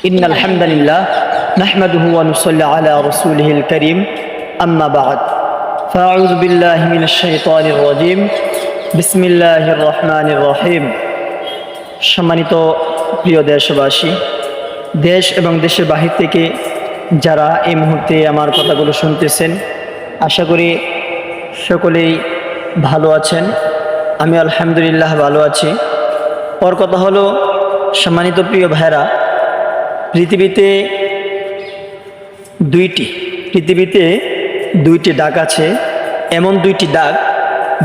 إن الحمد لله نحمده ونصلي على رسوله الكريم أما بعد فأعوذ بالله من الشيطان الرجيم بسم الله الرحمن الرحيم সম্মানিত প্রিয় দেশবাসী, দেশ এবং দেশের বাহির থেকে যারা এই মুহূর্তে আমার কথাগুলো শুনতেছেন, আশা করি সকলেই ভালো আছেন। আমি আলহামদুলিল্লাহ ভালো আছি। ওর কথা হলো, সম্মানিত প্রিয় ভাইরা, পৃথিবীতে দুইটি ডাক আছে। এমন দুইটি ডাক,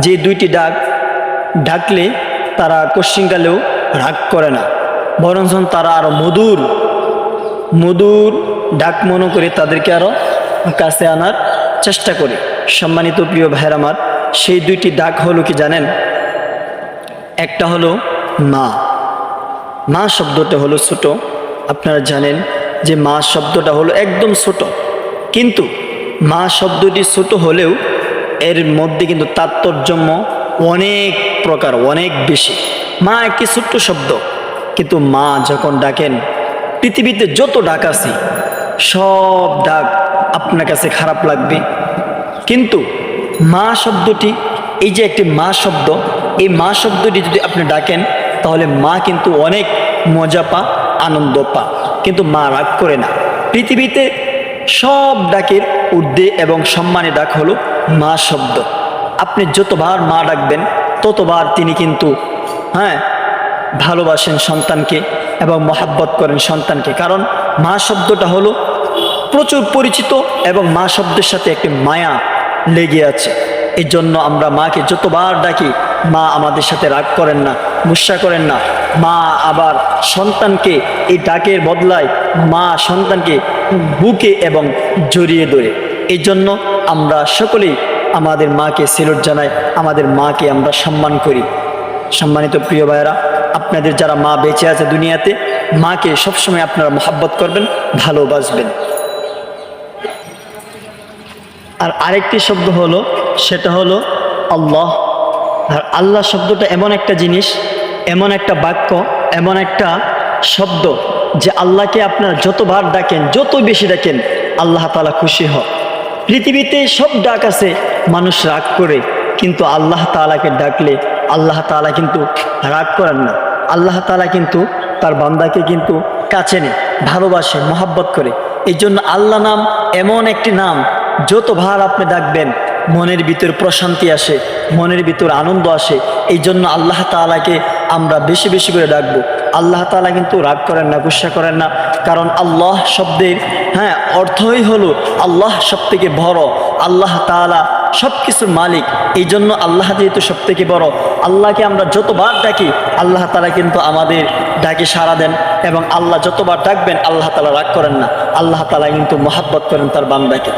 যে দুইটি ডাক ডাকলে তারা কোশ্চিনকালেও রাগ করে না, বরঞ্চ তারা আরো মধুর ডাক মনে করে তাদেরকে আরো কাছে আনার চেষ্টা করে। সম্মানিত প্রিয় ভাইরা আমার, সেই দুইটি ডাক হলো কি জানেন? একটা হলো মা শব্দটা হলো ছোট। আপনারা জানেন যে মা শব্দটা হলো একদম ছোট, কিন্তু মা শব্দটি ছোট হলেও এর মধ্যে কিন্তু তাৎপর্যম্য অনেক প্রকার, অনেক বেশি। মা একটি ছোট্ট শব্দ, কিন্তু মা যখন ডাকেন, পৃথিবীতে যত ডাক আছে সব ডাক আপনার কাছে খারাপ লাগবে, কিন্তু মা শব্দটি, এই যে একটি মা শব্দ, এই মা শব্দটি যদি আপনি ডাকেন, তাহলে মা কিন্তু অনেক মজা পা, আনন্দ পা, কিন্তু মা রাগ করে না। পৃথিবীতে সব ডাকের ঊর্ধ্বে এবং সম্মানে ডাক হলো মা শব্দ। আপনি যতবার মা ডাকবেন ততবার তিনি কিন্তু ভালোবাসেন সন্তানকে এবং মহাব্বত করেন সন্তানকে, কারণ মা শব্দটা হলো প্রচুর পরিচিত এবং মা শব্দের সাথে একটি মায়া লেগে আছে। এই জন্য আমরা মাকে যতবার ডাকি, মা আমাদের সাথে রাগ করেন না, গুসা করেন না। মা আবার সন্তানকে এই ডাকের বদলায় মা সন্তানকে বুকে এবং জড়িয়ে ধরে। এই জন্য আমরা সকলেই আমাদের মাকে সেলুট জানাই, আমাদের মাকে আমরা সম্মান করি। সম্মানিত প্রিয় ভাইয়েরা, আপনাদের যারা মা বেঁচে আছে দুনিয়াতে, মাকে সবসময় আপনারা মহাব্বত করবেন, ভালোবাসবেন। আর আরেকটি শব্দ হলো, সেটা হলো আল্লাহ। আর আল্লাহ শব্দটা এমন একটা জিনিস, এমন একটা বাক্য, এমন একটা শব্দ, যে আল্লাহকে আপনারা যতবার ডাকেন, যত বেশি ডাকেন, আল্লাহ তাআলা খুশি হয়। পৃথিবীতে সব ডাক আছে, মানুষ রাগ করে, কিন্তু আল্লাহ তাআলাকে ডাকলে আল্লাহ তাআলা কিন্তু রাগ করেন না। আল্লাহ তাআলা কিন্তু তার বান্দাকে কিন্তু কাছে নেয়, ভালোবাসে, মহাব্বত করে। এই জন্য আল্লাহ নাম এমন একটি নাম, যতবার আপনি ডাকবেন মনের ভিতর প্রশান্তি আসে, মনের ভিতর আনন্দ আসে। এই জন্য আল্লাহ তাআলাকে আমরা বেশি বেশি করে ডাকবো। আল্লাহ তাআলা কিন্তু রাগ করেন না, গুসা করেন না, কারণ আল্লাহ শব্দের অর্থই হলো আল্লাহ সব থেকে বড়, আল্লাহ তাআলা সব কিছুর মালিক। এই জন্য আল্লাহ যেহেতু সব থেকে বড়, আল্লাহকে আমরা যতবার ডাকি আল্লাহ তাআলা কিন্তু আমাদের ডাকে সাড়া দেন, এবং আল্লাহ যতবার ডাকবেন আল্লাহ তাআলা রাগ করেন না, আল্লাহ তাআলা কিন্তু মহাব্বত করেন তার বান্দাকে।